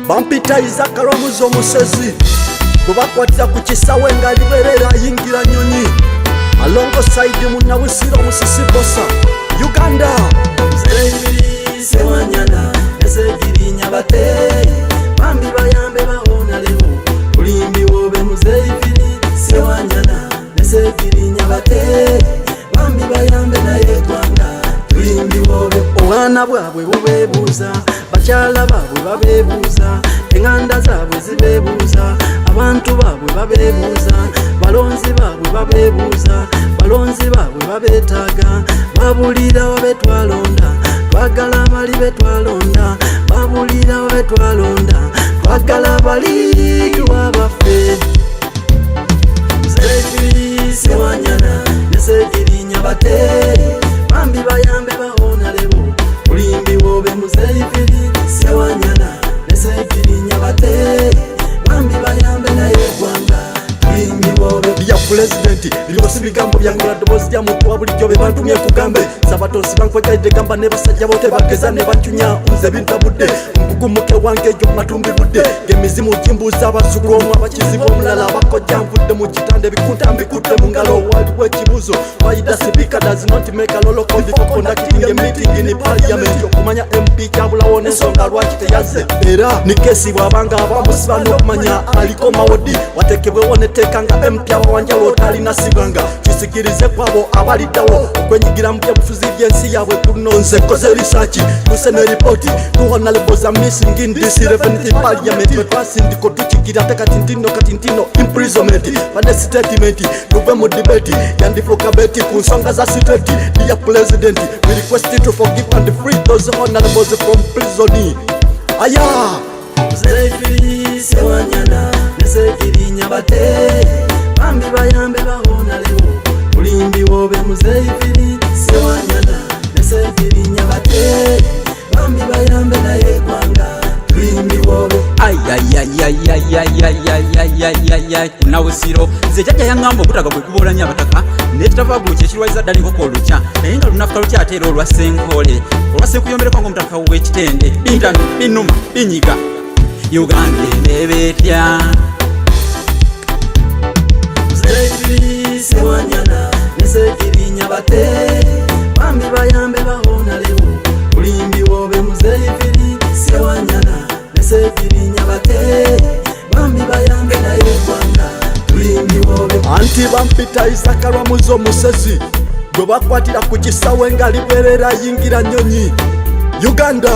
bampita Isaac Rwamuzo omusezi gwe bakwatira ku kisawe nga liberera ayingira nyonyi alongside Munnabusiro musisi bossa Uganda. Ssewannyana ne Sseggiriinya bateeyi bambi bayambe bawona lewo bulimbi wobe muzeeyifiri. Ssewannyana ne Sseggiriinya bateeyi bambi bayambe naye eggwanga bulimbi wobe. Obwana bwabwe bubeebuuza, bakyala baabwe babeebuuza, eŋŋanda zaabwe zibeebuuza, abantu baabwe babeebuuza, balonzi baabwe babeebuuza, balonzi baabwe babeetaaga, babulira wabe twalonda, twagala bali be twalonda, babulira wabe twalonda, twagala bali lwabaffe. Ssewannyana ne Sseggiriinya bateeyi bambi bayambe bawona lewo bulimbi wobe muzeeyifiri. Ssewannyana ne Sseggiriinya bateeyi bambi bayambe naye eggwanga bulimbi wobe. Ya President libosi bigambo byangula ddoboozi lya muntu wa bulijjo be bantumye kugambe sabatosi bankwegayidde gamba ne basajja bote bageza ne bacunya nze bintabudde nkugumuke wange ejo matumbi budde ng'emizimu gimbuuza abasuku omu abakizibu omulala abakojja nvudde mu kitande bikunta mbikutte mu ngalo waliwo ekibuuzo wayida sipiika does not make a lolo call for conducting a meeting in parliament okumanya MP kyabulawo n'ensonga lwaki teyazze era ni keesi bw'abanga abamusiba n'okumanya aliko mawodi watekebwewo n'etteeka nga MP abawanjalo talina sibanga kisikirize kwabo abaliddawo okwenyigira mu byabufuzi by'ensi yaabwe tunonze koze research tuse ne ripooti tuhona leboza missing in this 11th parliament twasindiko tukigira katintino imprisonment bane statement tuve mu debate yandifuka beti ku nsonga za state. Dear President, we request you to forgive and free those honorables from prison. Aya Ssewannyana ne Sseggiriinya bateeyi bambi bayambe bawona lewo bulimbi wobe muzeeyifiri. Ssewannyana ne Sseggiriinya bateeyi bambi bayambe naye eggwanga bulimbi wobe. Munnabusiro nze jjajja yaŋŋamba okutaga bwe kuboolanya abataka n'ekitava buli kyekirwayiza ddala enkoko olukya naye nga lunafuka lukyateera olwa Ssenkole olwa Ssenkuyombereko ng'omutaka w'ekitende bintano binnuma binyiga Uganda eneeba etya. Ssewannyana ne Sseggiriinya bateeyi bambi bayambe bawona lewo bulimbi wobe muzeeyifiri. Ssewannyana ne Sseggiriinya bateeyi bambi bayambe naye eggwanga bulimbi wobe. anti bampita Isaac Rwamuzo omusezi gwe bakwatira ku kisawe nga liberera ayingira nyonyi Uganda.